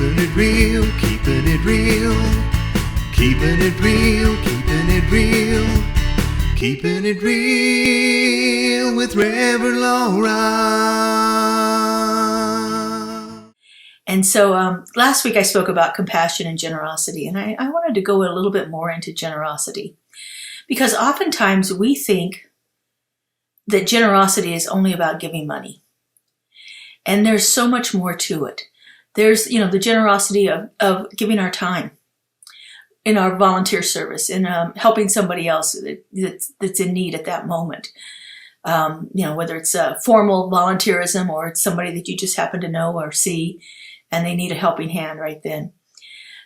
Keeping it real, keeping it real. Keeping it real, keeping it real. Keeping it real with Reverend Laura. And so last week I spoke about compassion and generosity, and I wanted to go a little bit more into generosity. Because oftentimes we think that generosity is only about giving money. And there's so much more to it. There's, the generosity of giving our time in our volunteer service, in helping somebody else that's in need at that moment. Whether it's formal volunteerism or it's somebody that you just happen to know or see and they need a helping hand right then.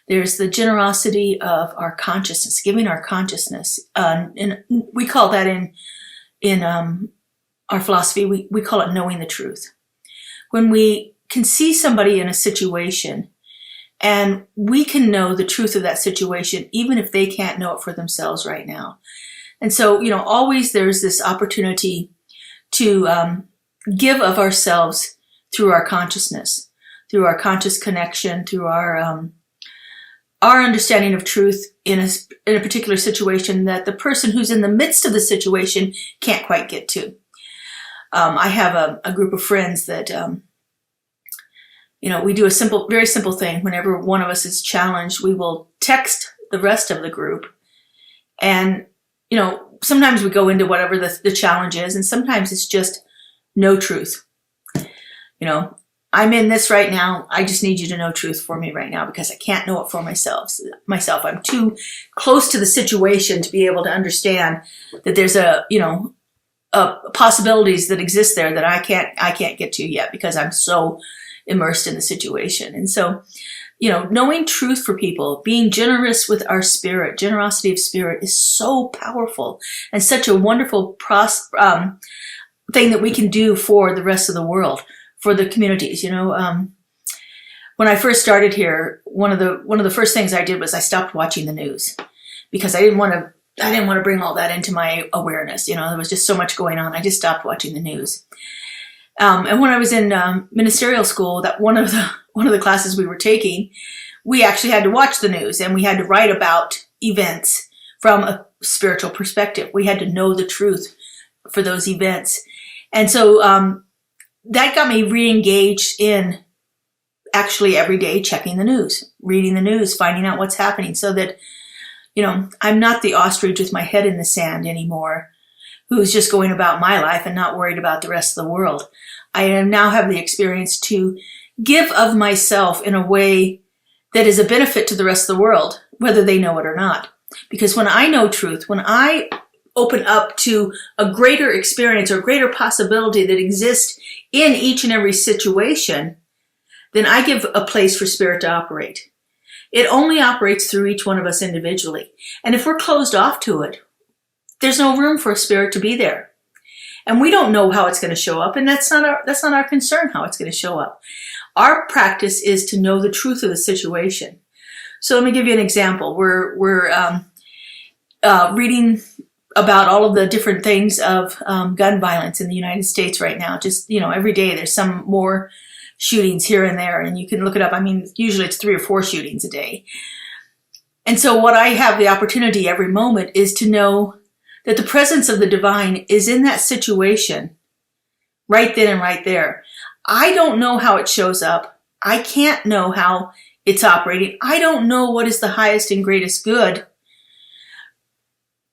There's the generosity of our consciousness, giving our consciousness. And we call that in our philosophy, we call it knowing the truth. When we can see somebody in a situation and we can know the truth of that situation, even if they can't know it for themselves right now. And so, always there's this opportunity to give of ourselves through our consciousness, through our conscious connection, through our understanding of truth in a particular situation that the person who's in the midst of the situation can't quite get to. I have a group of friends that, we do a very simple thing. Whenever one of us is challenged, we will text the rest of the group. And, sometimes we go into whatever the challenge is, and sometimes it's just no truth. I'm in this right now. I just need you to know truth for me right now because I can't know it for myself. I'm too close to the situation to be able to understand that there's possibilities that exist there that I can't get to yet because I'm so immersed in the situation. And so, knowing truth for people, being generous with our spirit, generosity of spirit is so powerful and such a wonderful thing that we can do for the rest of the world, for the communities. When I first started here, one of the first things I did was I stopped watching the news because I didn't want to bring all that into my awareness. There was just so much going on. I just stopped watching the news. And when I was in ministerial school, that one of the classes we were taking, we actually had to watch the news and we had to write about events from a spiritual perspective. We had to know the truth for those events. And so that got me re-engaged in actually every day checking the news, reading the news, finding out what's happening so that I'm not the ostrich with my head in the sand anymore, who's just going about my life and not worried about the rest of the world. I now have the experience to give of myself in a way that is a benefit to the rest of the world, whether they know it or not. Because when I know truth, when I open up to a greater experience or greater possibility that exists in each and every situation, then I give a place for spirit to operate. It only operates through each one of us individually. And if we're closed off to it, there's no room for a spirit to be there. And we don't know how it's going to show up, and that's not our concern how it's going to show up. Our practice is to know the truth of the situation. So let me give you an example. We're reading about all of the different things of gun violence in the United States right now. Just, every day there's some more shootings here and there, and you can look it up. Usually it's 3 or 4 shootings a day. And so what I have the opportunity every moment is to know that the presence of the divine is in that situation right then and right there. I don't know how it shows up. I can't know how it's operating. I don't know what is the highest and greatest good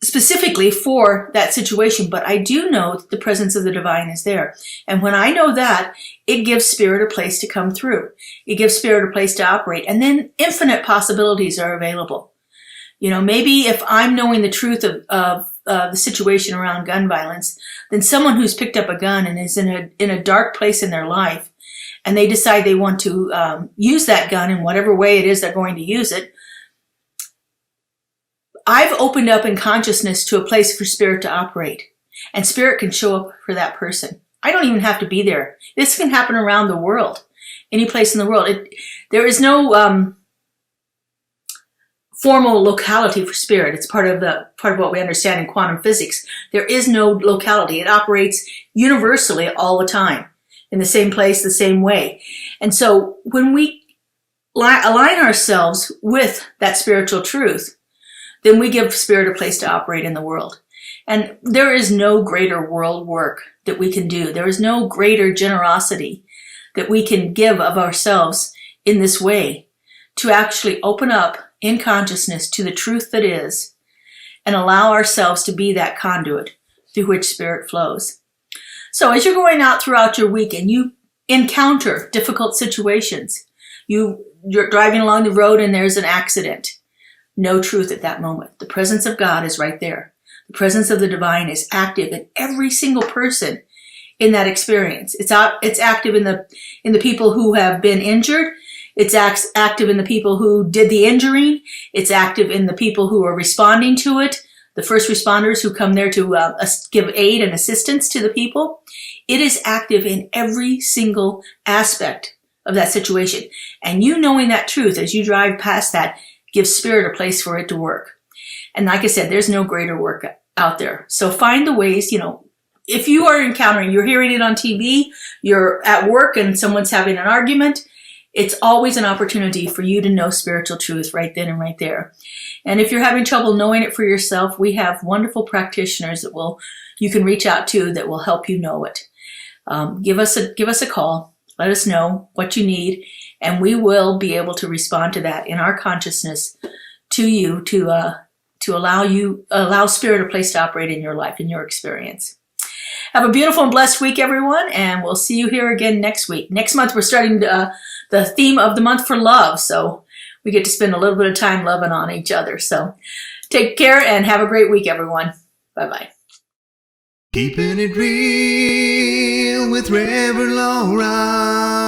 specifically for that situation, but I do know that the presence of the divine is there. And when I know that, it gives spirit a place to come through. It gives spirit a place to operate. And then infinite possibilities are available. Maybe if I'm knowing the truth of the situation around gun violence, then someone who's picked up a gun and is in a dark place in their life, and they decide they want to use that gun in whatever way it is they're going to use it, I've opened up in consciousness to a place for spirit to operate, and spirit can show up for that person. I don't even have to be there. This can happen around the world, any place in the world. There is no formal locality for spirit. It's part of what we understand in quantum physics. There is no locality. It operates universally all the time, in the same place, the same way. And so when we align ourselves with that spiritual truth, then we give Spirit a place to operate in the world. And there is no greater world work that we can do. There is no greater generosity that we can give of ourselves in this way, to actually open up in consciousness to the truth that is, and allow ourselves to be that conduit through which Spirit flows. So as you're going out throughout your week and you encounter difficult situations, you're driving along the road and there's an accident, know truth at that moment. The presence of God is right there. The presence of the divine is active in every single person in that experience. It's active in the people who have been injured. It's active in the people who did the injuring. It's active in the people who are responding to it, the first responders who come there to give aid and assistance to the people. It is active in every single aspect of that situation. And you knowing that truth as you drive past that gives Spirit a place for it to work. And like I said, there's no greater work out there. So find the ways, if you are you're hearing it on TV, you're at work and someone's having an argument, it's always an opportunity for you to know spiritual truth right then and right there. And if you're having trouble knowing it for yourself, we have wonderful practitioners that you can reach out to that will help you know it. Give us a call. Let us know what you need, and we will be able to respond to that in our consciousness to you to allow Spirit a place to operate in your life, in your experience. Have a beautiful and blessed week, everyone, and we'll see you here again next week. Next month, we're starting the theme of the month for love, so we get to spend a little bit of time loving on each other. So take care and have a great week, everyone. Bye-bye. Keeping it real with Reverend Laura.